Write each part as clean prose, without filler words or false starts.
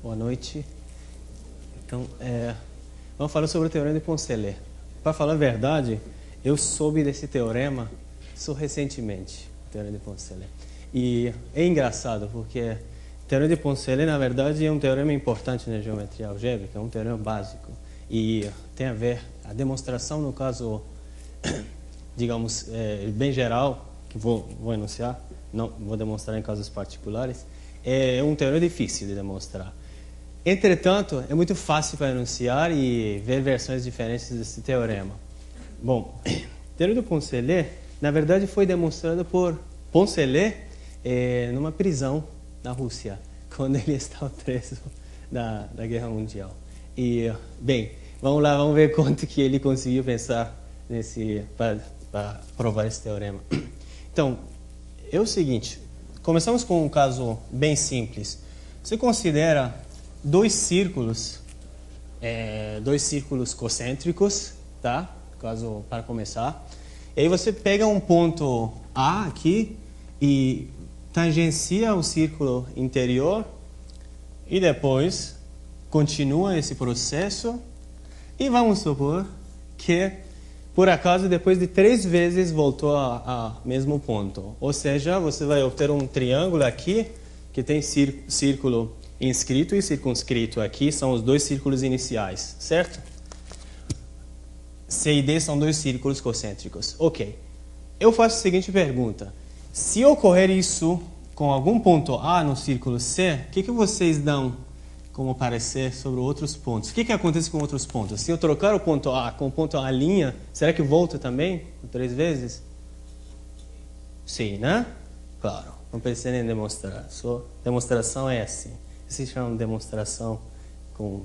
Boa noite. Então, vamos falar sobre o Teorema de Poncelet. Para falar a verdade, eu soube desse teorema só recentemente, o Teorema de Poncelet. E é engraçado, porque o Teorema de Poncelet, na verdade, é um teorema importante na geometria algébrica, é um teorema básico. E tem a ver, a demonstração, no caso, digamos, bem geral, que vou enunciar, não vou demonstrar em casos particulares, é um teorema difícil de demonstrar. Entretanto, é muito fácil para enunciar e ver versões diferentes desse teorema. Bom, o Teorema de Poncelet, na verdade, foi demonstrado por Poncelet numa prisão na Rússia, quando ele estava preso da Guerra Mundial. E, bem, vamos lá, vamos ver quanto que ele conseguiu pensar para provar esse teorema. Então, é o seguinte, começamos com um caso bem simples. Você considera dois círculos concêntricos, tá? Caso para começar. E aí você pega um ponto A aqui e tangencia o círculo interior e depois continua esse processo e vamos supor que por acaso depois de 3 vezes voltou a mesmo ponto. Ou seja, você vai obter um triângulo aqui que tem círculo inscrito e circunscrito aqui, são os dois círculos iniciais, certo? C e D são dois círculos concêntricos. Ok. Eu faço a seguinte pergunta. Se ocorrer isso com algum ponto A no círculo C, o que vocês dão como parecer sobre outros pontos? O que acontece com outros pontos? Se eu trocar o ponto A com o ponto A', será que volta também 3 vezes? Sim, né? Claro. Não precisa nem demonstrar. Sua demonstração é assim. Se chama demonstração com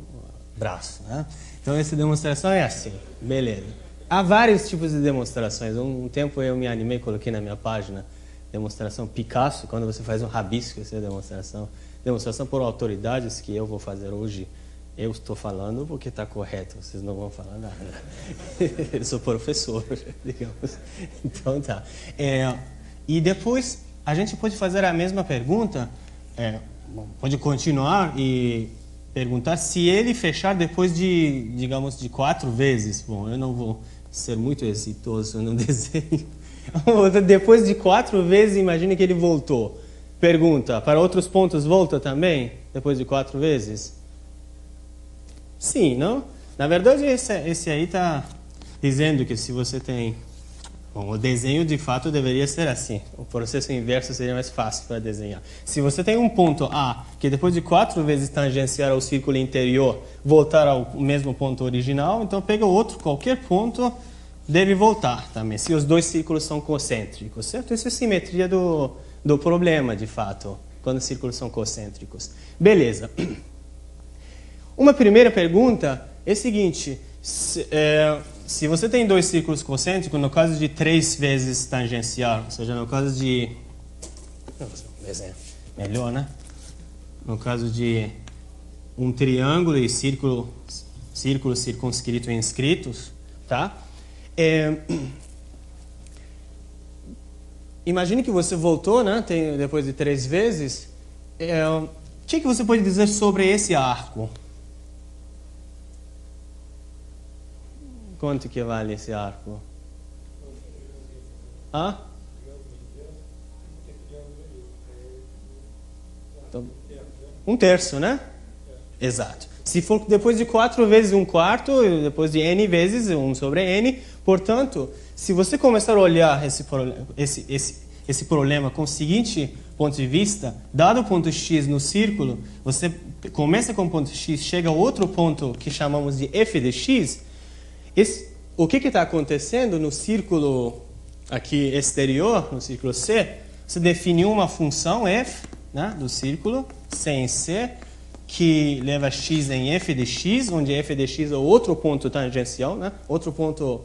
braço, né? Então, essa demonstração é assim. Beleza. Há vários tipos de demonstrações. Um tempo eu me animei e coloquei na minha página demonstração Picasso, quando você faz um rabisco, essa é a demonstração. Demonstração por autoridades, que eu vou fazer hoje. Eu estou falando porque está correto, vocês não vão falar nada. Eu sou professor, digamos. Então, tá. E depois, a gente pode fazer a mesma pergunta, pode continuar e perguntar se ele fechar depois de, digamos, de 4 vezes. Bom, eu não vou ser muito exitoso no desenho. Depois de 4 vezes, imagine que ele voltou. Pergunta, para outros pontos volta também? Depois de 4 vezes? Sim, não? Na verdade, esse aí está dizendo que se você tem... Bom, o desenho, de fato, deveria ser assim. O processo inverso seria mais fácil para desenhar. Se você tem um ponto A, que depois de 4 vezes tangenciar ao círculo interior, voltar ao mesmo ponto original, então pega outro, qualquer ponto, deve voltar também, se os dois círculos são concêntricos, certo? Essa é a simetria do problema, de fato, quando os círculos são concêntricos. Beleza. Uma primeira pergunta é a seguinte... Se você tem dois círculos concêntricos, no caso de 3 vezes tangencial, ou seja, no caso de... Desenho melhor, né? No caso de um triângulo e círculo circunscrito e inscritos, tá? Imagine que você voltou, né? Depois de 3 vezes. O que você pode dizer sobre esse arco? Quanto que vale esse arco? Hã? Então, 1/3, né? Exato. Se for depois de 4 vezes 1/4, depois de n vezes 1 sobre n, portanto, se você começar a olhar esse problema com o seguinte ponto de vista, dado o ponto x no círculo, você começa com o ponto x, chega a outro ponto que chamamos de f de x. O que está acontecendo no círculo aqui exterior, no círculo C? Você definiu uma função f, né, do círculo C em C, que leva x em f de x, onde f de x é o outro ponto tangencial, né, outro ponto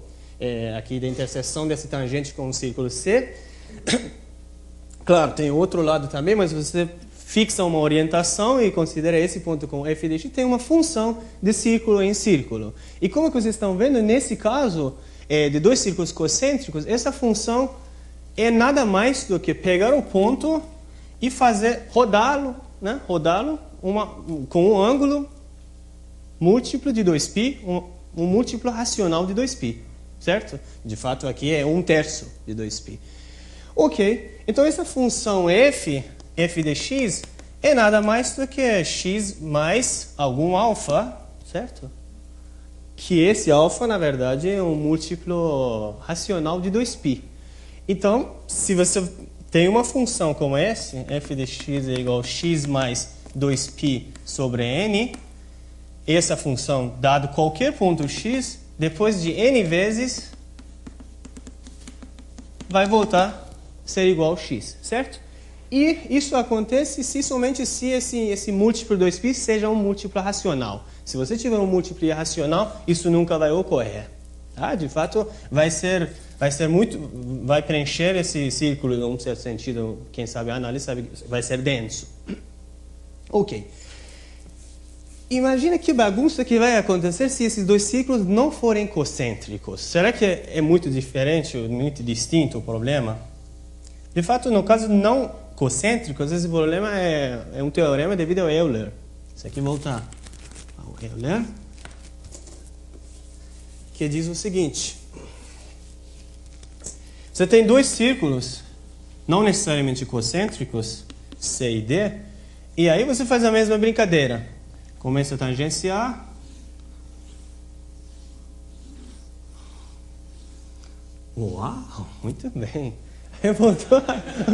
aqui da interseção dessa tangente com o círculo C. Claro, tem outro lado também, mas você fixa uma orientação e considera esse ponto com f de x, tem uma função de círculo em círculo. E como que vocês estão vendo, nesse caso de dois círculos concêntricos, essa função é nada mais do que pegar o ponto e fazer rodá-lo né, rodá-lo com um ângulo múltiplo de 2π, um múltiplo racional de 2π, certo? De fato, aqui é 1/3 de 2π. Ok, então essa função f de x, é nada mais do que x mais algum alfa, certo? Que esse alfa, na verdade, é um múltiplo racional de 2π. Então, se você tem uma função como essa, f de x é igual a x mais 2π sobre n, essa função, dado qualquer ponto x, depois de n vezes, vai voltar a ser igual a x, certo? E isso acontece somente se esse múltiplo 2π seja um múltiplo racional. Se você tiver um múltiplo irracional, isso nunca vai ocorrer. Tá? De fato, vai preencher esse círculo, em um certo sentido, quem sabe a análise sabe, vai ser denso. Ok. Imagina que bagunça que vai acontecer se esses dois círculos não forem concêntricos. Será que é muito diferente, muito distinto o problema? De fato, no caso não concêntricos, esse problema é um teorema devido ao Euler. Isso aqui voltar ao Euler, que diz o seguinte. Você tem dois círculos, não necessariamente concêntricos, C e D, e aí você faz a mesma brincadeira. Começa a tangenciar. Uau, muito bem. Voltou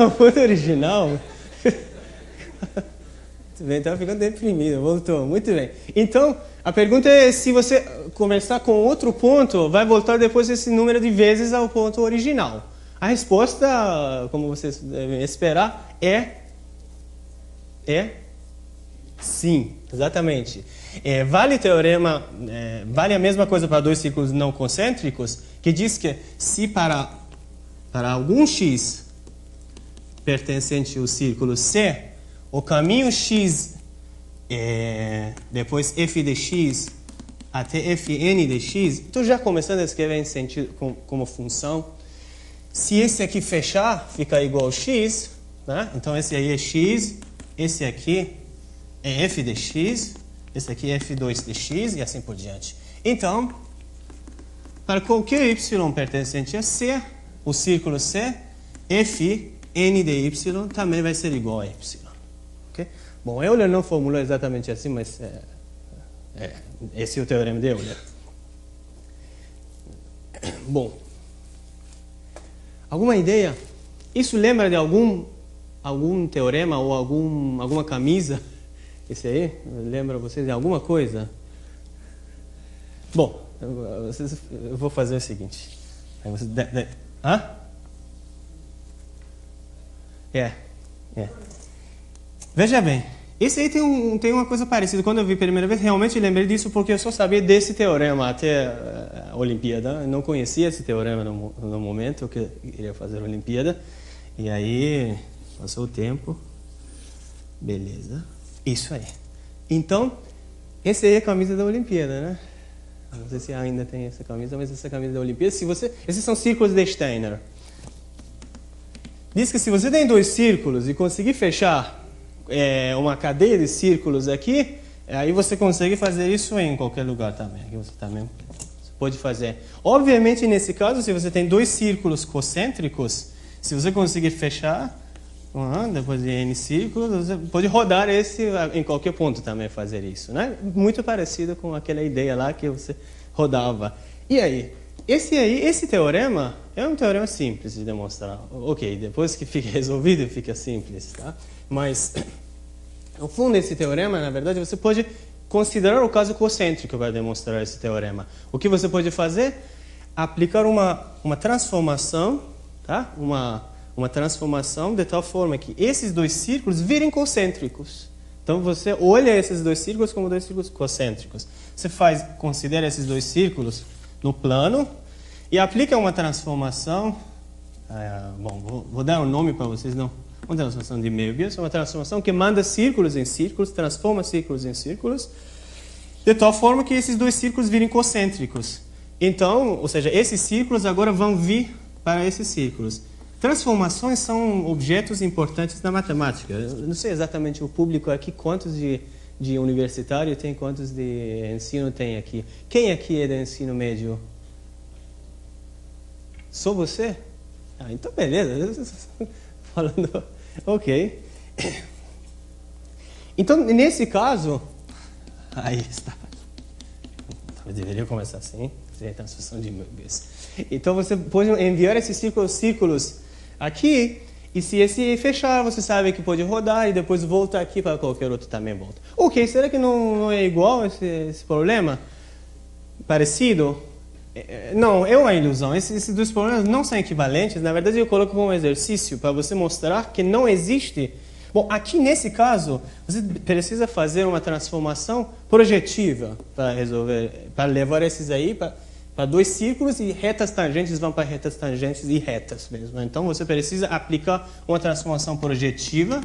ao ponto original. Muito bem, estava ficando deprimido. Voltou, muito bem. Então, a pergunta é se você começar com outro ponto, vai voltar depois esse número de vezes ao ponto original. A resposta, como vocês devem esperar, é sim, exatamente. Vale a mesma coisa para dois círculos não concêntricos, que diz que se para algum x pertencente ao círculo C, o caminho x, depois f de x até fn de x, estou já começando a escrever em sentido como função. Se esse aqui fechar, fica igual a x, né? Então esse aí é x, esse aqui é f de x, esse aqui é f2 de x e assim por diante. Então, para qualquer y pertencente a C, o círculo C, fn de y também vai ser igual a y. Okay? Bom, Euler não formulou exatamente assim, mas esse é o teorema de Euler. Bom, alguma ideia? Isso lembra de algum teorema ou alguma camisa? Esse aí? Lembra vocês de alguma coisa? Bom, eu vou fazer o seguinte. Aí vocês hã? Veja bem, esse aí tem uma coisa parecida. Quando eu vi a primeira vez, realmente lembrei disso porque eu só sabia desse teorema até a Olimpíada. Eu não conhecia esse teorema no momento que eu iria fazer a Olimpíada. E aí, passou o tempo. Beleza. Isso aí. Então, essa aí é a camisa da Olimpíada, né? Não sei se ainda tem essa camisa, mas essa é a camisa da Olimpíada. Esses são círculos de Steiner. Diz que se você tem dois círculos e conseguir fechar uma cadeia de círculos aqui, aí você consegue fazer isso em qualquer lugar também. Aqui você também pode fazer. Obviamente, nesse caso, se você tem dois círculos concêntricos, se você conseguir fechar, depois de n círculos, você pode rodar esse em qualquer ponto também, fazer isso, né? Muito parecido com aquela ideia lá que você rodava. E aí? Esse teorema é um teorema simples de demonstrar. Ok, depois que fica resolvido, fica simples, tá? Mas, no fundo, esse teorema, na verdade, você pode considerar o caso concêntrico para demonstrar esse teorema. O que você pode fazer? Aplicar uma transformação, tá? Uma transformação de tal forma que esses dois círculos virem concêntricos. Então você olha esses dois círculos como dois círculos concêntricos. Você considera esses dois círculos no plano e aplica uma transformação. Bom, vou dar um nome para vocês, não. Uma transformação de Möbius, uma transformação que manda círculos em círculos, transforma círculos em círculos, de tal forma que esses dois círculos virem concêntricos. Então, ou seja, esses círculos agora vão vir para esses círculos. Transformações são objetos importantes na matemática. Eu não sei exatamente o público aqui, quantos de universitário tem, quantos de ensino tem aqui. Quem aqui é de ensino médio? Só você? Ah, então beleza. Falando, ok. Então, nesse caso, aí está. Eu deveria começar assim, fazer a transformação de Möbius. Então, você pode enviar esses círculos aqui, e se esse fechar, você sabe que pode rodar e depois volta aqui para qualquer outro também volta. Ok, será que não é igual esse problema? Parecido? Não, é uma ilusão. Esses dois problemas não são equivalentes. Na verdade, eu coloco como exercício para você mostrar que não existe. Bom, aqui nesse caso, você precisa fazer uma transformação projetiva para resolver, para levar esses aí para dois círculos e retas tangentes vão para retas tangentes e retas mesmo. Então, você precisa aplicar uma transformação projetiva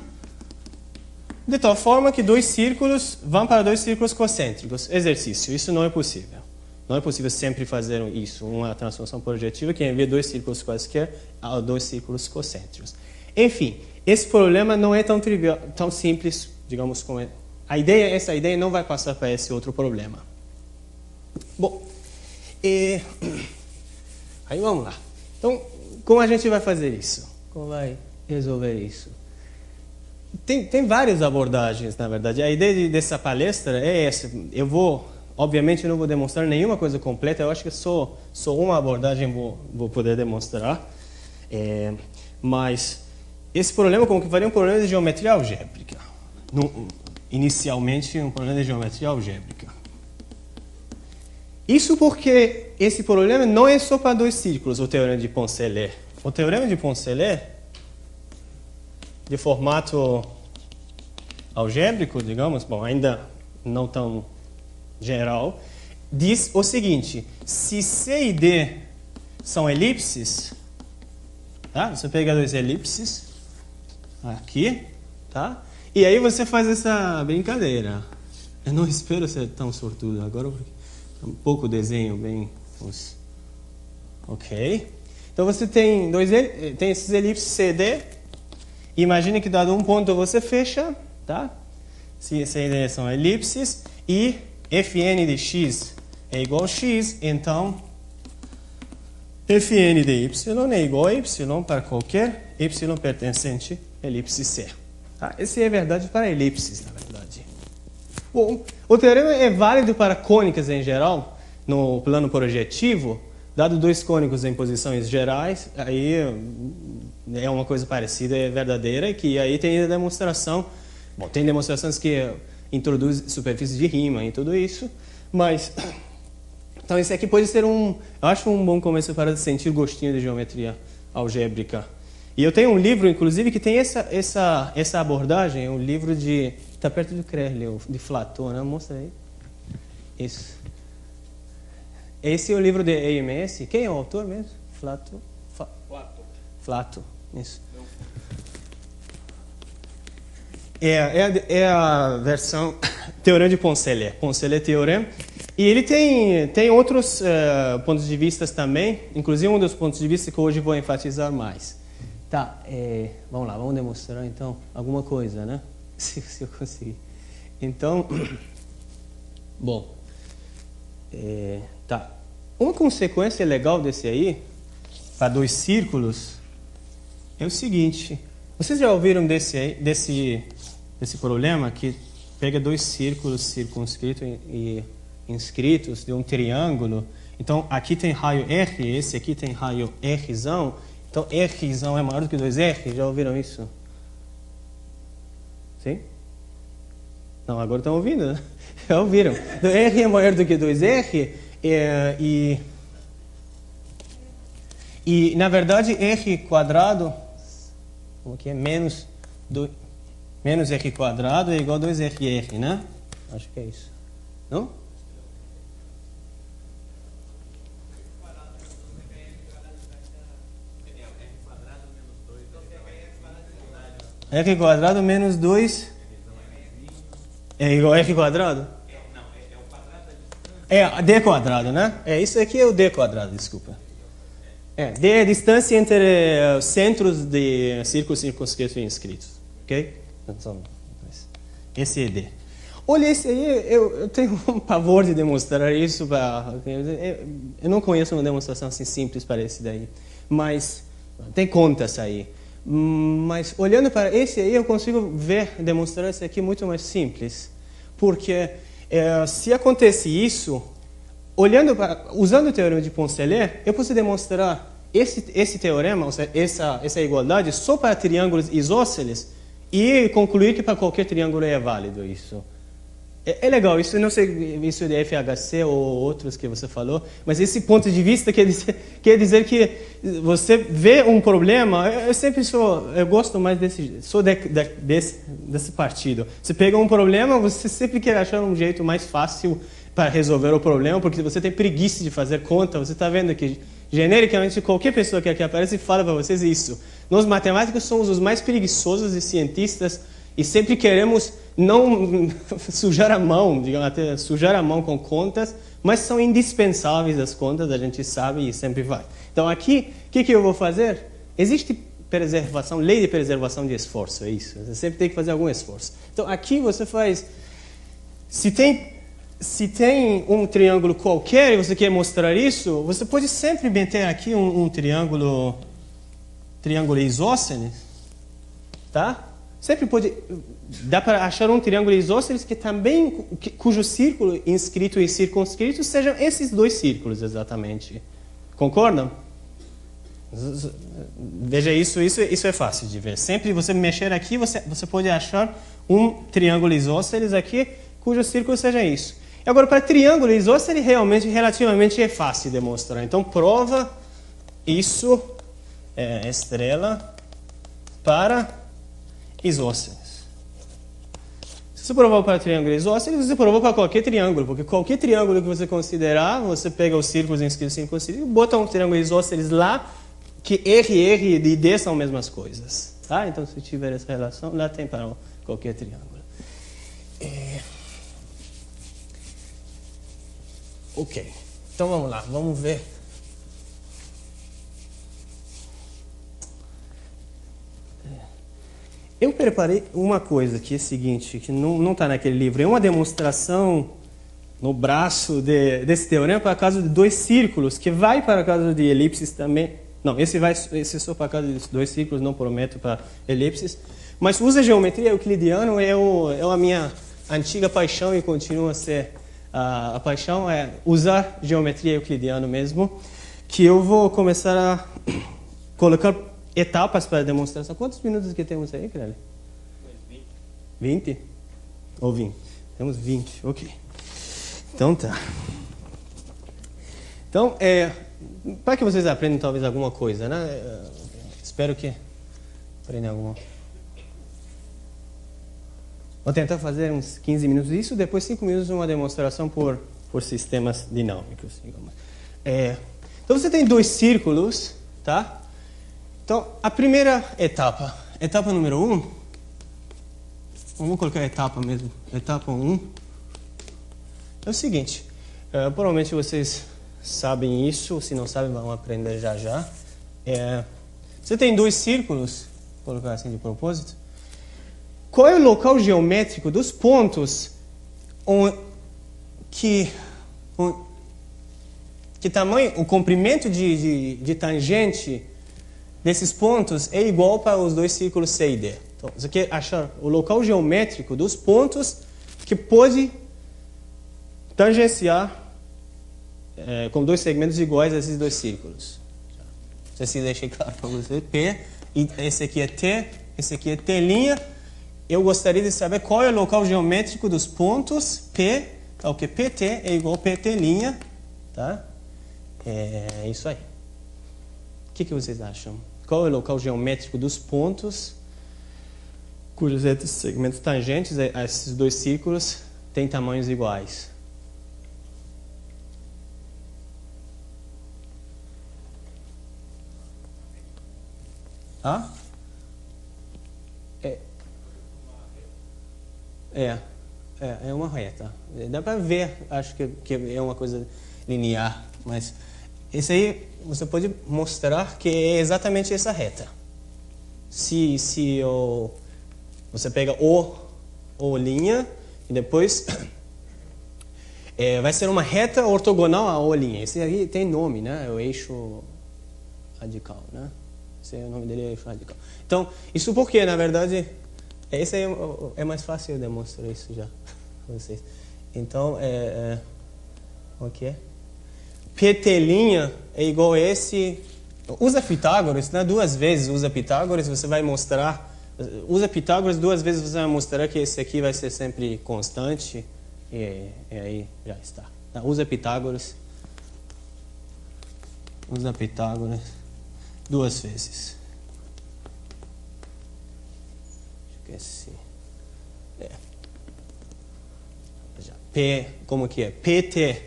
de tal forma que dois círculos vão para dois círculos concêntricos. Exercício, isso não é possível. Não é possível sempre fazer isso, uma transformação projetiva que envia dois círculos quaisquer a dois círculos concêntricos. Enfim, esse problema não é tão trivial, tão simples, digamos, como é. Essa ideia não vai passar para esse outro problema. Bom, aí vamos lá. Então, como a gente vai fazer isso? Como vai resolver isso? Tem várias abordagens, na verdade. A ideia dessa palestra é essa. Obviamente, eu não vou demonstrar nenhuma coisa completa. Eu acho que só uma abordagem vou poder demonstrar. Mas esse problema, como que faria um problema de geometria algébrica. Inicialmente, um problema de geometria algébrica. Isso porque esse problema não é só para dois círculos, o teorema de Poncelet. O teorema de Poncelet, de formato algébrico, digamos, bom, ainda não tão geral, diz o seguinte: se C e D são elipses, tá? Você pega dois elipses aqui, tá? E aí você faz essa brincadeira. Eu não espero ser tão sortudo agora, porque um pouco desenho bem. Ok. Então você tem esses elipses CD. Imagine que dado um ponto você fecha, tá? Se CD são elipses e Fn de x é igual a x, então Fn de y é igual a y para qualquer y pertencente à elipse C. Tá? Isso é verdade para elipses, na verdade. Bom, o teorema é válido para cônicas em geral, no plano projetivo, dado dois cônicos em posições gerais, aí é uma coisa parecida, é verdadeira, que aí tem a demonstração. Bom, tem demonstrações que introduz superfície de Riemann e tudo isso, mas então esse aqui pode ser eu acho um bom começo para sentir gostinho de geometria algébrica. E eu tenho um livro, inclusive, que tem essa abordagem, um livro está perto do Crelli, de Flatot, né? Mostra aí. Isso. Esse é o livro de EMS. Quem é o autor mesmo? Flatot. Flatot. Isso. É a versão teorema de Poncelet. Poncelet teorema. E ele tem outros pontos de vista também, inclusive um dos pontos de vista que hoje vou enfatizar mais. Tá, vamos lá, vamos demonstrar então alguma coisa, né? Se eu conseguir. Então, bom, tá. Uma consequência legal desse aí, para dois círculos, é o seguinte. Vocês já ouviram desse problema que pega dois círculos circunscritos e inscritos de um triângulo? Então, aqui tem raio R, esse aqui tem raio Rzão. Então, Rzão é maior do que 2R. Já ouviram isso? Sim? Não, agora estão ouvindo, né? Já ouviram. Então, R é maior do que 2R e na verdade, R quadrado, como que é? Menos R quadrado é igual a 2RR, né? Acho que é isso. Não? R quadrado menos 2 é igual a R quadrado? Não, é o quadrado da distância. D quadrado, né? Isso aqui é o D quadrado, desculpa. D é a distância entre centros de círculos circunscritos e inscritos. Ok? Então, esse é D. Olha, esse aí, eu tenho um pavor de demonstrar isso. Eu não conheço uma demonstração assim simples para esse daí. Mas tem contas aí. Mas olhando para esse aí, eu consigo demonstrar esse aqui muito mais simples. Porque se acontece isso, usando o teorema de Poncelet, eu posso demonstrar esse teorema, ou seja, essa igualdade, só para triângulos isósceles e concluir que para qualquer triângulo é válido isso. É legal, isso não sei, isso de FHC ou outros que você falou, mas esse ponto de vista quer dizer que você vê um problema, eu gosto mais desse partido. Você pega um problema, você sempre quer achar um jeito mais fácil para resolver o problema, porque você tem preguiça de fazer conta, você está vendo que genericamente qualquer pessoa que aqui aparece fala para vocês isso. Nós matemáticos somos os mais preguiçosos de cientistas e sempre queremos não sujar a mão, digamos, até sujar a mão com contas, mas são indispensáveis as contas, a gente sabe e sempre vai. Então aqui, o que eu vou fazer? Existe preservação, lei de preservação de esforço, é isso. Você sempre tem que fazer algum esforço. Então aqui você faz, se tem um triângulo qualquer e você quer mostrar isso, você pode sempre meter aqui um triângulo isósceles, tá? Sempre dá para achar um triângulo isósceles cujo círculo inscrito e circunscrito sejam esses dois círculos exatamente. Concordam? Veja isso é fácil de ver. Sempre você mexer aqui, você pode achar um triângulo isósceles aqui cujo círculo seja isso. E agora, para triângulo isósceles, relativamente é fácil demonstrar. Então, prova isso, estrela, para isósceles. Se você provou para triângulo isósceles, você provou para qualquer triângulo, porque qualquer triângulo que você considerar, você pega os círculos inscritos e circunscritos e bota um triângulo isósceles lá, que R e D são as mesmas coisas. Tá? Então, se tiver essa relação, lá tem para qualquer triângulo. Ok. Então, vamos lá. Vamos ver. Eu preparei uma coisa que é a seguinte, que não está naquele livro. É uma demonstração no braço desse teorema para caso de dois círculos, que vai para caso de elipses também. Não, esse é só para caso de dois círculos, não prometo para elipses. Mas usa geometria euclidiana, é a minha antiga paixão e continua a ser a paixão, é usar geometria euclidiana mesmo, que eu vou começar a colocar etapas para a demonstração. Quantos minutos que temos aí, Crele? 20? Ou 20? Temos 20, ok. Então tá. Então, para que vocês aprendam talvez alguma coisa, né? Espero que aprendam alguma. Vou tentar fazer uns 15 minutos disso, depois 5 minutos uma demonstração por sistemas dinâmicos. Então você tem dois círculos, tá? Então, a primeira etapa número 1, vamos colocar a etapa mesmo, etapa 1, é o seguinte, provavelmente vocês sabem isso, se não sabem, vão aprender já já. Você tem dois círculos, vou colocar assim de propósito. Qual é o local geométrico dos pontos que tamanho, o comprimento de tangente desses pontos é igual para os dois círculos C e D. Então, você quer achar o local geométrico dos pontos que pode tangenciar com dois segmentos iguais a esses dois círculos. Não sei se deixei claro para você. P, e esse aqui é T, esse aqui é T'. Eu gostaria de saber qual é o local geométrico dos pontos P, tá, que PT é igual a PT', tá? É isso aí. O que vocês acham? Qual é o local geométrico dos pontos cujos segmentos tangentes a esses dois círculos têm tamanhos iguais? É uma reta. Dá para ver, acho que é uma coisa linear, mas esse aí você pode mostrar que é exatamente essa reta. Se você pega o linha e depois vai ser uma reta ortogonal à o linha. Esse aí tem nome, né? É o eixo radical, né? Esse é o nome dele, é eixo radical. Então, isso porque, na verdade, esse aí é mais fácil de demonstrar isso já para vocês. Então, o que é? PT' é igual a esse. Usa Pitágoras, né? 2 vezes usa Pitágoras, você vai mostrar. Usa Pitágoras 2 vezes, você vai mostrar que esse aqui vai ser sempre constante. E aí já está. Usa Pitágoras. Usa Pitágoras 2 vezes. Esqueci. P, como que é? PT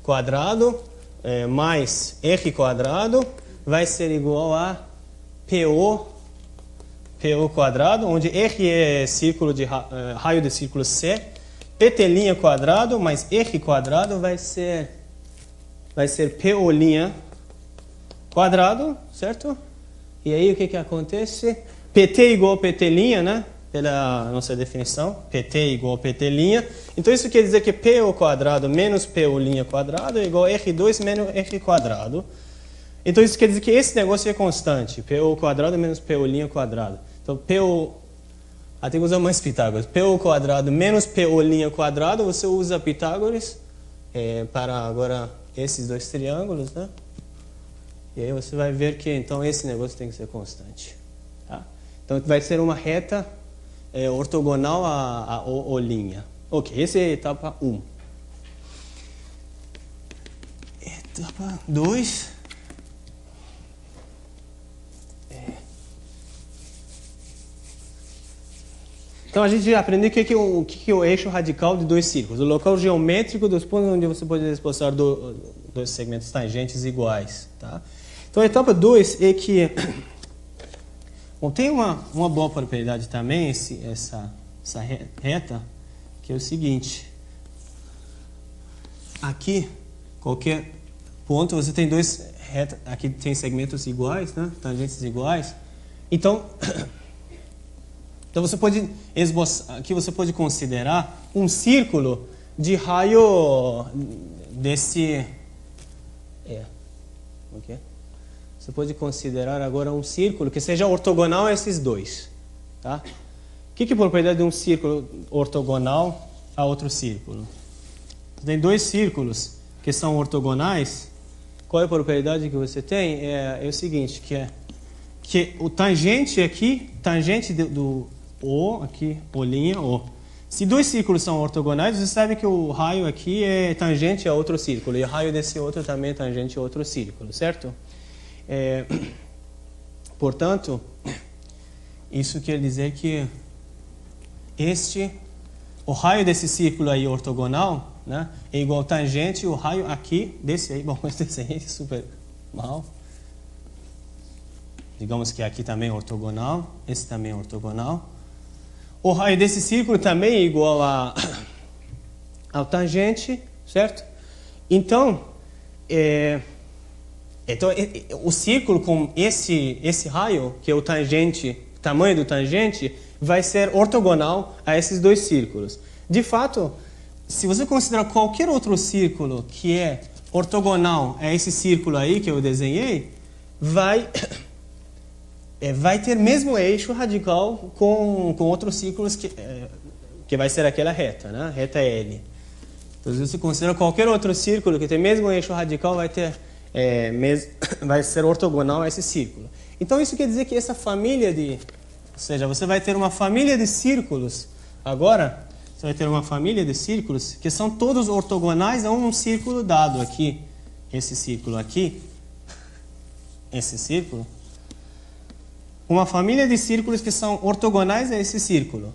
quadrado mais R quadrado vai ser igual a PO quadrado, onde R é círculo de raio de círculo C. PT' quadrado mais R quadrado vai ser PO' quadrado, certo? E aí o que acontece? PT igual a PT', né? Pela nossa definição, PT igual a PT'. Então isso quer dizer que PO quadrado menos PO' quadrado é igual a R2 menos R quadrado. Então isso quer dizer que esse negócio é constante, PO quadrado menos PO' quadrado. Então PO, tem que usar mais Pitágoras. PO quadrado menos PO' quadrado, você usa Pitágoras para agora esses 2 triângulos, né? E aí você vai ver que então esse negócio tem que ser constante. Tá? Então vai ser uma reta ortogonal à linha. Ok, essa é a etapa 1. Etapa 2. Então a gente aprendeu o que é o eixo radical de 2 círculos. O local geométrico dos pontos onde você pode desposar 2 segmentos tangentes iguais. Tá? Então a etapa 2 é que... Bom, tem uma boa propriedade também, essa reta, que é o seguinte. Aqui, qualquer ponto, você tem 2 retas, aqui tem segmentos iguais, né? Tangentes iguais. Então você pode esboçar, aqui você pode considerar um círculo de raio desse... ok? Você pode considerar agora um círculo que seja ortogonal a esses 2. Tá? O que é a propriedade de um círculo ortogonal a outro círculo? Tem 2 círculos que são ortogonais. Qual é a propriedade que você tem? É o seguinte, que o tangente aqui, tangente do O, aqui, O', O. Se 2 círculos são ortogonais, você sabe que o raio aqui é tangente a outro círculo. E o raio desse outro também é tangente a outro círculo, certo? Portanto, isso quer dizer que o raio desse círculo aí ortogonal, né, é igual a tangente o raio aqui desse aí. Bom, esse aí é super mal. Digamos que aqui também é ortogonal, esse também é ortogonal. O raio desse círculo também é igual ao tangente, certo? Então, o círculo com esse raio, que é o tangente, tamanho do tangente, vai ser ortogonal a esses 2 círculos. De fato, se você considerar qualquer outro círculo que é ortogonal a esse círculo aí que eu desenhei, vai ter mesmo eixo radical com outros círculos que vai ser aquela reta, né? Reta L. Então, se você considera qualquer outro círculo que tem mesmo eixo radical, vai ser ortogonal a esse círculo. Então isso quer dizer que essa família ou seja, você vai ter uma família de círculos, agora você vai ter uma família de círculos que são todos ortogonais a um círculo dado aqui. Esse círculo aqui, esse círculo. Uma família de círculos que são ortogonais a esse círculo.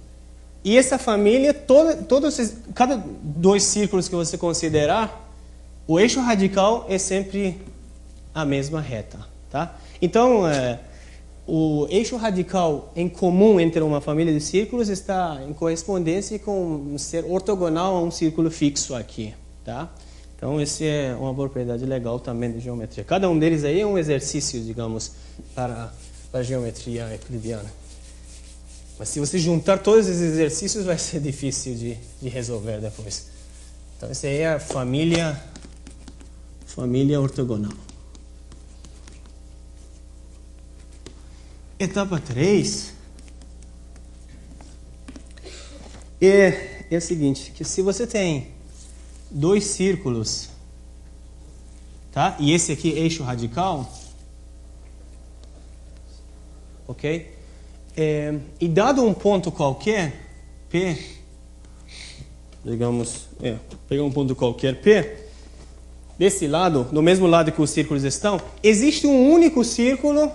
E essa família, cada 2 círculos que você considerar, o eixo radical é sempre a mesma reta. Tá? Então, o eixo radical em comum entre uma família de círculos está em correspondência com ser ortogonal a um círculo fixo aqui. Tá? Então, esse é uma propriedade legal também de geometria. Cada um deles aí é um exercício, digamos, para a geometria euclidiana. Mas se você juntar todos esses exercícios, vai ser difícil de resolver depois. Então, essa aí é a família ortogonal. Etapa 3 é o seguinte, que se você tem dois círculos, tá? E esse aqui é eixo radical, ok? E dado um ponto qualquer, P, digamos, pegar um ponto qualquer, P, desse lado, no mesmo lado que os círculos estão, existe um único círculo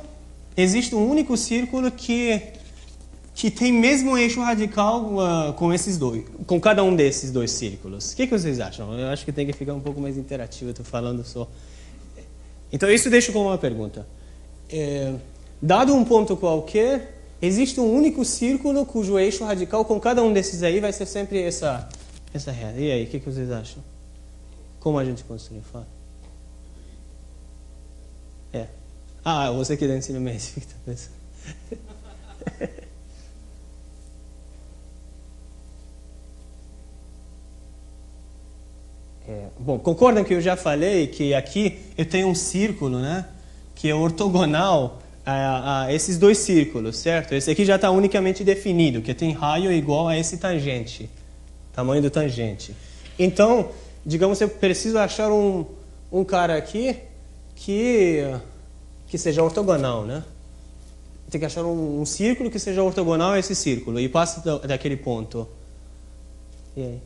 que tem mesmo eixo radical com esses dois, com cada um desses dois círculos. O que vocês acham? Eu acho que tem que ficar um pouco mais interativo, eu estou falando só. Então, isso deixo como uma pergunta. Dado um ponto qualquer, existe um único círculo cujo eixo radical com cada um desses aí vai ser sempre essa reta. E aí, o que vocês acham? Como a gente construi? Fala. Você que dá ensino médio, o que está pensando? Bom, concordam que eu já falei que aqui eu tenho um círculo, né? Que é ortogonal a esses dois círculos, certo? Esse aqui já está unicamente definido, que tem raio igual a esse tangente, tamanho do tangente. Então, digamos, eu preciso achar um cara aqui que seja ortogonal, né? Tem que achar um círculo que seja ortogonal a esse círculo e passa daquele ponto. E aí?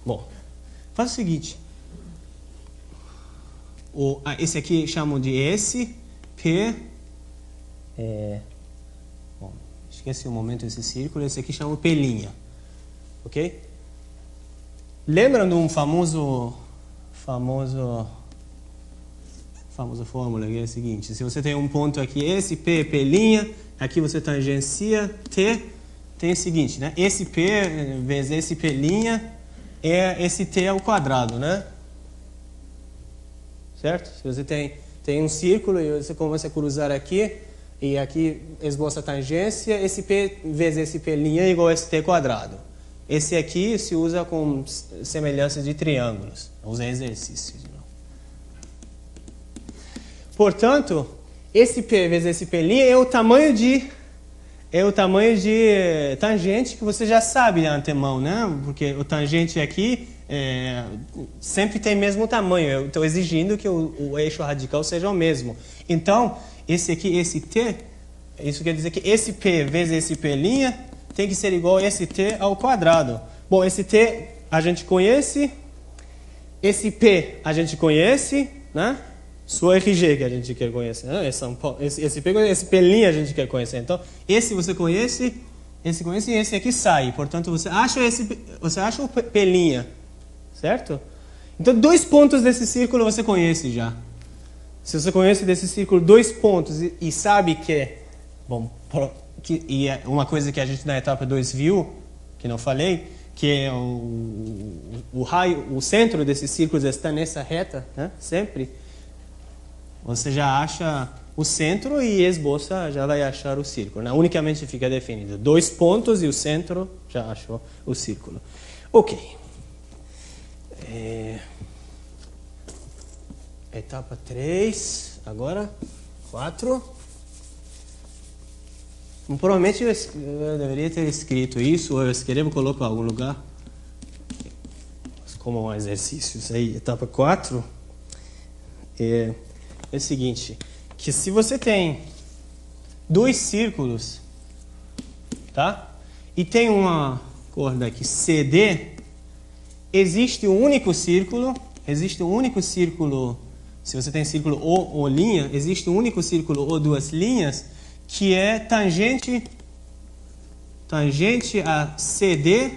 Bom, faz o seguinte. Esse aqui chamam de S, P. Bom, esqueci um momento esse círculo. Esse aqui chama P'. Ok? Lembram de um famoso fórmula que é a seguinte: se você tem um ponto aqui, esse P, P', aqui você tangencia T, tem o seguinte, né? Esse P vezes esse P' é esse T ao quadrado, né? Certo? Se você tem um círculo e você começa a cruzar aqui, e aqui esboça a tangência, esse P vezes esse P' é igual a esse T quadrado. Esse aqui se usa com semelhança de triângulos. Usa exercícios. Portanto, esse P vezes esse P' é o tamanho de tangente que você já sabe de antemão, né? Porque o tangente aqui sempre tem o mesmo tamanho. Eu estou exigindo que o eixo radical seja o mesmo. Então, esse aqui, esse T, isso quer dizer que esse P vezes esse P' tem que ser igual a esse T ao quadrado. Bom, esse T a gente conhece, esse P a gente conhece, né? Sua RG que a gente quer conhecer, né? Esse P' a gente quer conhecer. Então, esse você conhece, esse conhece e esse aqui sai. Portanto, você acha o P', certo? Então, dois pontos desse círculo você conhece já. Se você conhece desse círculo dois pontos e sabe que, bom, e é uma coisa que a gente na etapa 2 viu, que não falei, que é o centro desses círculos está nessa reta, né? Sempre. Você já acha o centro e esboça, já vai achar o círculo, né? Unicamente fica definido. Dois pontos e o centro já achou o círculo. Ok. Etapa 3, agora 4. Provavelmente eu deveria ter escrito isso, ou eu escrevo e coloco em algum lugar. Como um exercício, isso aí. Etapa 4 é o seguinte, que se você tem dois círculos, tá? E tem uma corda aqui CD, existe um único círculo, se você tem círculo ou linha, existe um único círculo ou duas linhas que é tangente a CD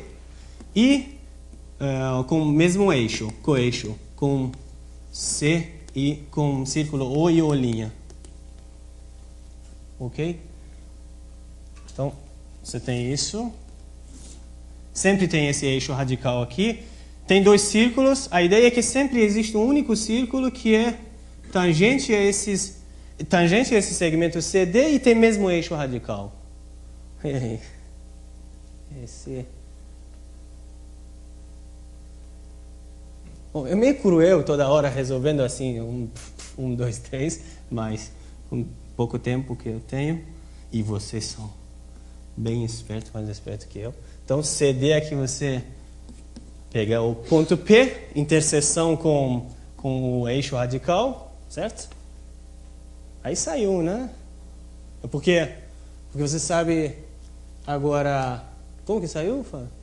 e com o mesmo eixo, coeixo, com C e com círculo O e O'. Ok? Então, você tem isso. Sempre tem esse eixo radical aqui. Tem dois círculos. A ideia é que sempre existe um único círculo que é tangente a esse segmento CD e tem mesmo eixo radical. Esse... Bom, é meio cruel toda hora resolvendo assim, 1, 2, 3, mas com pouco tempo que eu tenho, e vocês são bem espertos, mais espertos que eu. Então, CD é que você pega o ponto P, interseção com o eixo radical, certo? Aí saiu, né? Porque você sabe agora... Como que saiu, Fábio?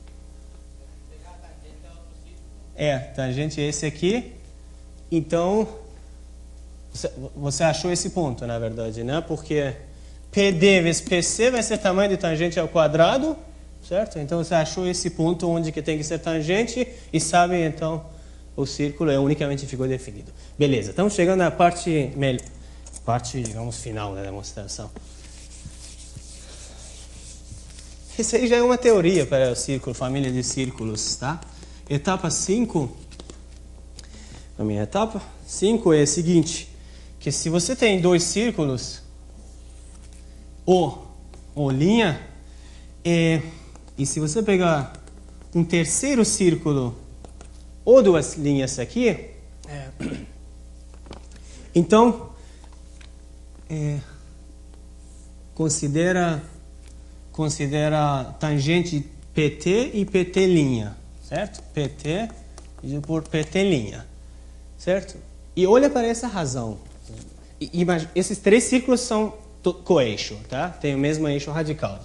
Tangente esse aqui. Então, você achou esse ponto, na verdade, né? Porque PD vezes PC vai ser tamanho de tangente ao quadrado, certo? Então, você achou esse ponto onde que tem que ser tangente e sabe, então, o círculo unicamente ficou definido. Beleza, estamos chegando à parte, digamos, final da demonstração. Isso aí já é uma teoria para o círculo, família de círculos, tá? Etapa 5, a minha etapa 5 é a seguinte, que se você tem dois círculos, O linha, e se você pegar um terceiro círculo, ou duas linhas aqui, então, considera tangente PT e PT', certo? PT dividido por PT', certo? E olha para essa razão. Esses três círculos são coeixo, tá? Tem o mesmo eixo radical.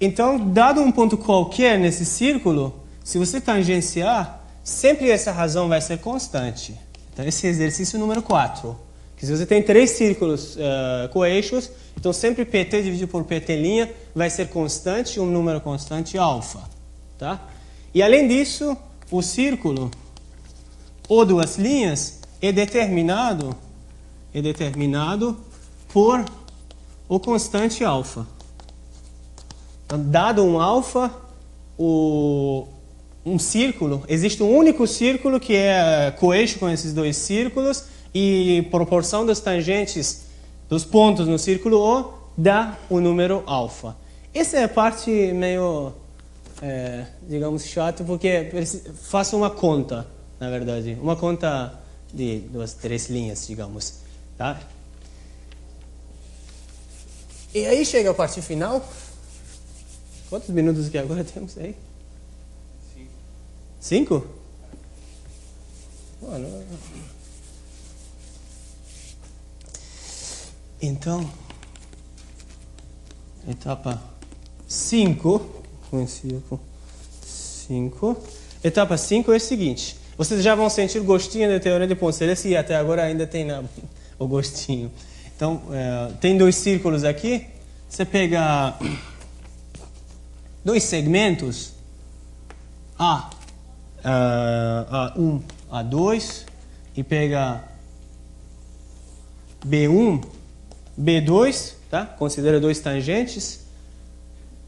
Então, dado um ponto qualquer nesse círculo, se você tangenciar, sempre essa razão vai ser constante. Então, esse é exercício número 4. Que se você tem três círculos coeixos, então sempre PT dividido por PT' vai ser constante, um número constante alfa. Tá? E além disso, o círculo ou duas linhas é determinado por o constante alfa. Então, dado um alfa, um círculo, existe um único círculo que é coeixo com esses dois círculos e proporção das tangentes dos pontos no círculo O dá o número alfa. Essa é a parte meio, digamos, chata, porque faço uma conta, na verdade, uma conta de três linhas, digamos, tá? E aí chega a parte final. Quantos minutos que agora temos aí? 5. 5? Então, etapa 5, com 5. Etapa 5 é o seguinte. Vocês já vão sentir o gostinho da teoria de Poncelet, e até agora ainda tem o gostinho. Então, tem dois círculos aqui. Você pega dois segmentos, A1, A2, e pega B1, B2, tá? Considera dois tangentes.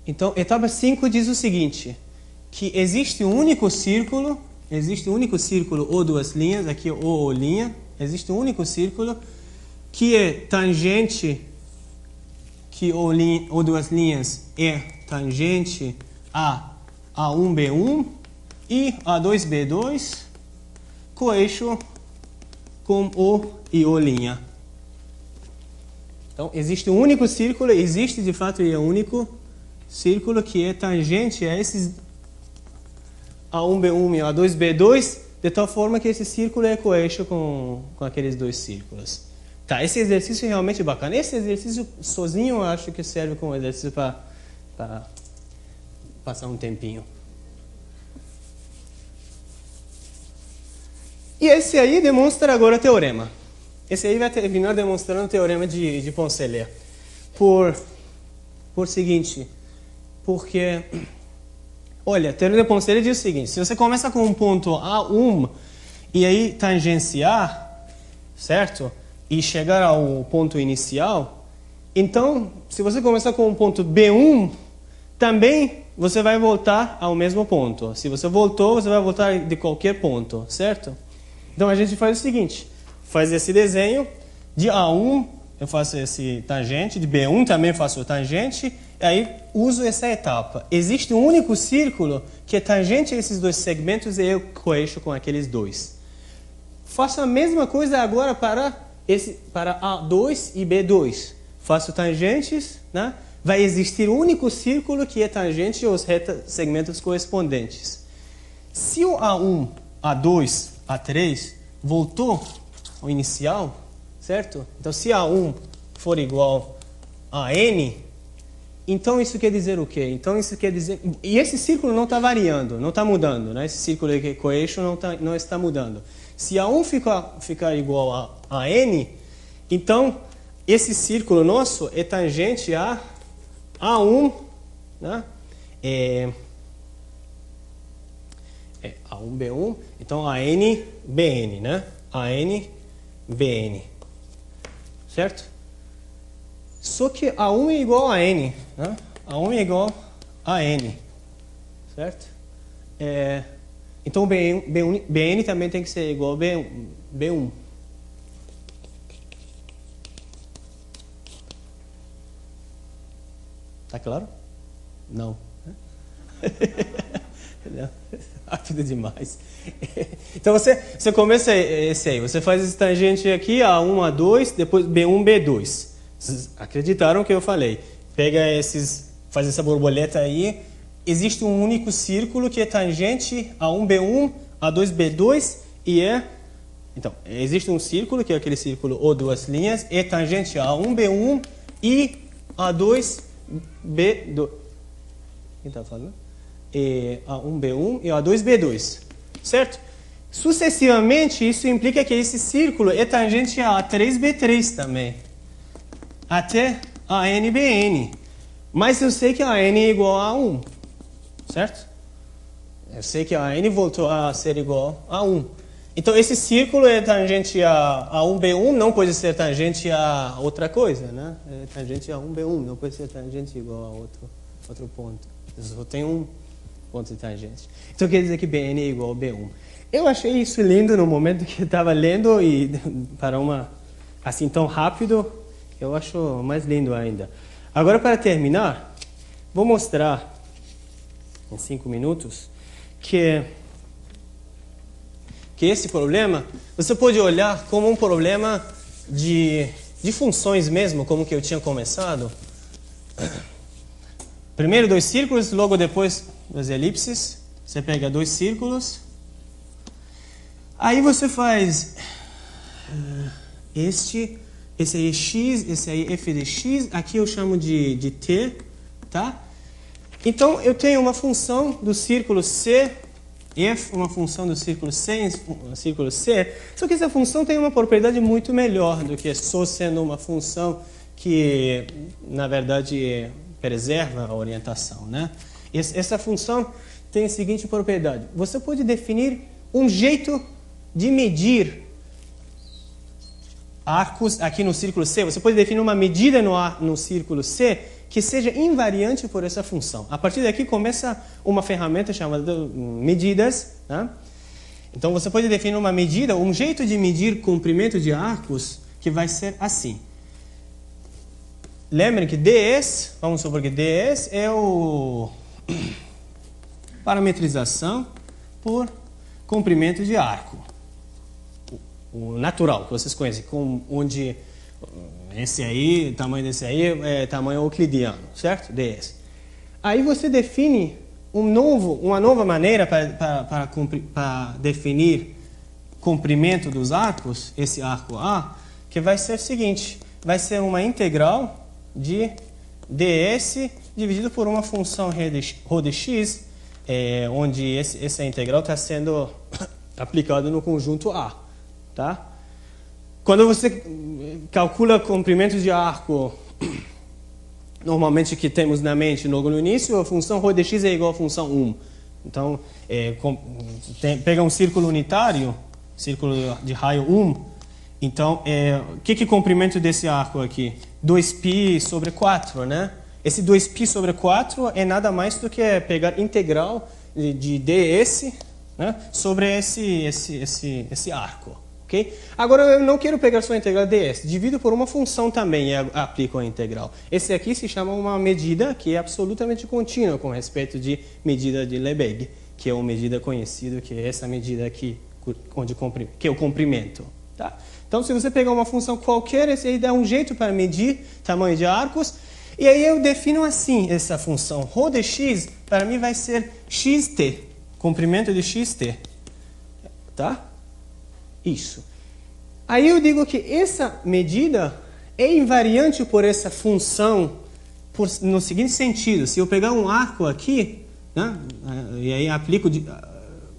Então, etapa 5 diz o seguinte, que existe um único círculo ou duas linhas, aqui O linha, existe um único círculo que é tangente, que ou duas linhas é tangente a A1B1 e A2B2, coeixo com O e O'. Então, existe um único círculo, existe de fato e é o único círculo que é tangente a esses A1B1 e A2B2, de tal forma que esse círculo é coeixo com aqueles dois círculos. Tá, esse exercício é realmente bacana. Esse exercício sozinho eu acho que serve como exercício para passar um tempinho. E esse aí demonstra agora o teorema. Esse aí vai terminar demonstrando o teorema de Poncelet. Por seguinte, porque Olha, a teoria da Poncelet diz o seguinte: se você começa com um ponto A1 e aí tangenciar, certo? E chegar ao ponto inicial, então, se você começar com um ponto B1, também você vai voltar ao mesmo ponto. Se você voltou, você vai voltar de qualquer ponto, certo? Então a gente faz o seguinte: faz esse desenho de A1, eu faço esse tangente, de B1 também faço o tangente, e aí uso essa etapa. Existe um único círculo que é tangente a esses dois segmentos e eu coeixo com aqueles dois. Faço a mesma coisa agora para A2 e B2. Faço tangentes, né? Vai existir um único círculo que é tangente aos segmentos correspondentes. Se o A1, A2, A3 voltou ao inicial, certo? Então, se A1 for igual a N, então isso quer dizer o quê? Então isso quer dizer... E esse círculo não está variando, não está mudando, né? Esse círculo aqui, coeixo, não está mudando. Se A1 ficar igual a N, então esse círculo nosso é tangente a A1, né? A1, B1, então AN, BN, né? AN, BN, certo? Só que A1 é igual a N, né? A1 é igual a N, certo? Então BN também tem que ser igual a B1. Tá claro? Não. Rápido demais. Então você começa esse aí, você faz esse tangente aqui, A1, A2, depois B1, B2. Vocês acreditaram que eu falei? Pega faz essa borboleta aí. Existe um único círculo que é tangente A1, B1, A2, B2 e então, existe um círculo, que é aquele círculo ou duas linhas, é tangente a A1, B1 e A2, B2. Quem está falando? A1, B1 e A2, B2. Certo? Sucessivamente, isso implica que esse círculo é tangente a A3, B3 também. Até AN, BN. Mas eu sei que a AN é igual a 1. Certo? Eu sei que a AN voltou a ser igual a 1. Então, esse círculo é tangente a 1B1, não pode ser tangente a outra coisa, né? É tangente a 1B1, não pode ser tangente igual a outro ponto. Eu só tenho um ponto de tangente. Então, quer dizer que BN é igual a B1. Eu achei isso lindo no momento que eu estava lendo e para assim tão rápido, eu acho mais lindo ainda. Agora, para terminar, vou mostrar em 5 minutos que esse problema, você pode olhar como um problema de funções mesmo, como que eu tinha começado. Primeiro 2 círculos, logo depois 2 elipses. Você pega 2 círculos. Aí você faz esse aí é x, esse aí é f de x, aqui eu chamo de t, tá? Então, eu tenho uma função do círculo C, f, uma função do círculo C, só que essa função tem uma propriedade muito melhor do que só sendo uma função que, na verdade, preserva a orientação, né? Essa função tem a seguinte propriedade. Você pode definir um jeito de medir arcos aqui no círculo C. Você pode definir uma medida no círculo C que seja invariante por essa função. A partir daqui começa uma ferramenta chamada medidas, né? Então você pode definir uma medida, um jeito de medir comprimento de arcos que vai ser assim. Lembrem que ds, vamos supor que ds é o parametrização por comprimento de arco. O natural, que vocês conhecem, onde esse aí, o tamanho desse aí é tamanho euclidiano, certo? ds. Aí você define uma nova maneira para definir comprimento dos arcos, esse arco A, que vai ser o seguinte, vai ser uma integral de ds dividido por uma função ρ de x, onde essa integral está sendo aplicada no conjunto A. Tá? Quando você calcula comprimento de arco, normalmente que temos na mente logo no início, a função ρ de x é igual à função 1. Então, pega um círculo unitário, círculo de raio 1. Então, o que é o comprimento desse arco aqui? 2π sobre 4, né? Esse 2π sobre 4 é nada mais do que pegar integral de ds, né, sobre esse arco. Okay? Agora, eu não quero pegar só a integral ds. Divido por uma função também e aplico a integral. Esse aqui se chama uma medida que é absolutamente contínua com respeito de medida de Lebesgue, que é uma medida conhecida, que é essa medida aqui, que é o comprimento. Tá? Então, se você pegar uma função qualquer, esse aí dá um jeito para medir tamanho de arcos. E aí eu defino assim essa função. Rho de x, para mim, vai ser xt, comprimento de xt. Tá? Isso. Aí eu digo que essa medida é invariante por essa função no seguinte sentido. Se eu pegar um arco aqui, né, e aí aplico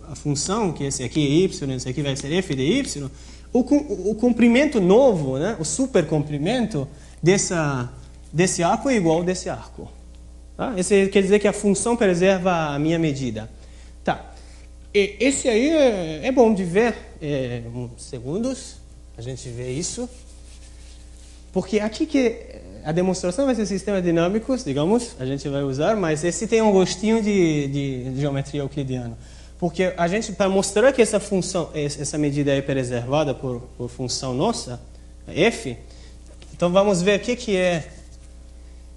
a função, que esse aqui é y, esse aqui vai ser f de y, o comprimento novo, né, o supercomprimento desse arco é igual desse arco. Tá? Esse quer dizer que a função preserva a minha medida. Tá. E esse aí é bom de ver, uns segundos, a gente vê isso, porque aqui que a demonstração vai ser sistemas dinâmicos, digamos, a gente vai usar, mas esse tem um gostinho de geometria euclidiana, porque a gente, para mostrar que essa função, essa medida é preservada por função nossa, f, então vamos ver o que é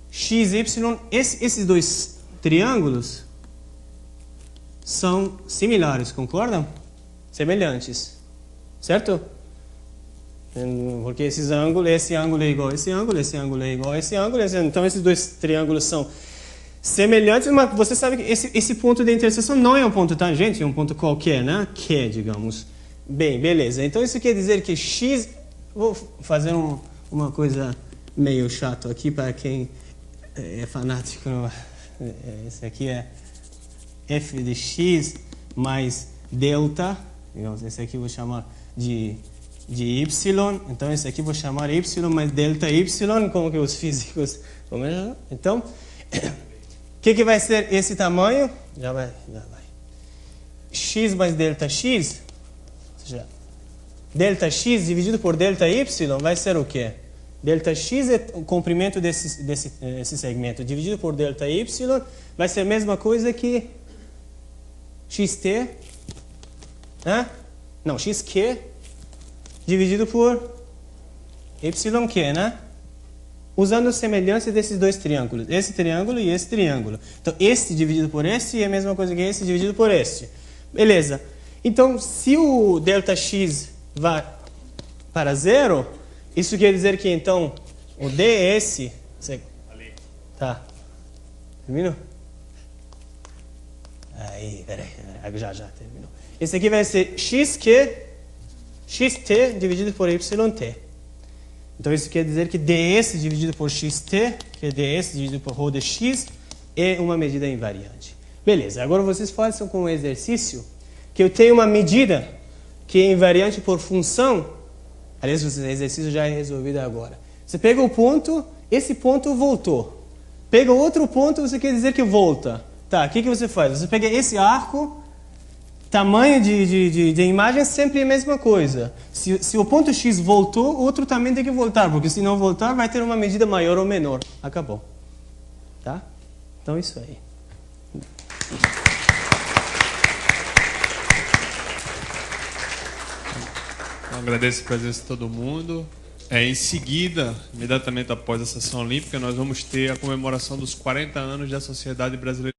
x, y, esses dois triângulos são similares, concordam? Semelhantes, certo? Porque esse ângulo é igual a esse ângulo, esse ângulo é igual a esse ângulo, então esses dois triângulos são semelhantes, mas você sabe que esse ponto de interseção não é um ponto tangente, é um ponto qualquer, né? Que, digamos. Bem, beleza. Então isso quer dizer que x... Vou fazer uma coisa meio chato aqui para quem é fanático. Esse aqui é f de x mais delta, digamos, esse aqui eu vou chamar de y, então esse aqui eu vou chamar y mais delta y, como que os físicos... Então, o que vai ser esse tamanho? Já vai. X mais delta x, ou seja, delta x dividido por delta y vai ser o quê? Delta x é o comprimento desse segmento, dividido por delta y, vai ser a mesma coisa que xt, né? Não, xq dividido por yq, né? Usando a semelhança desses dois triângulos, esse triângulo e esse triângulo. Então, este dividido por este é a mesma coisa que este dividido por este. Beleza. Então, se o delta x vai para zero, isso quer dizer que, então, o ds... Ali. Tá. Terminou? Aí, peraí. Já terminou. Esse aqui vai ser xt dividido por yt. Então, isso quer dizer que ds dividido por xt, que é ds dividido por ρ de x, é uma medida invariante. Beleza, agora vocês façam com um exercício que eu tenho uma medida que é invariante por função. Aliás, esse exercício já é resolvido agora. Você pega o ponto, esse ponto voltou. Pega outro ponto, você quer dizer que volta. Tá, o que você faz? Você pega esse arco, tamanho de imagem é sempre a mesma coisa. Se o ponto x voltou, o outro também tem que voltar, porque se não voltar, vai ter uma medida maior ou menor. Acabou. Tá? Então, isso aí. Eu agradeço a presença de todo mundo. Em seguida, imediatamente após a sessão olímpica, nós vamos ter a comemoração dos 40 anos da Sociedade Brasileira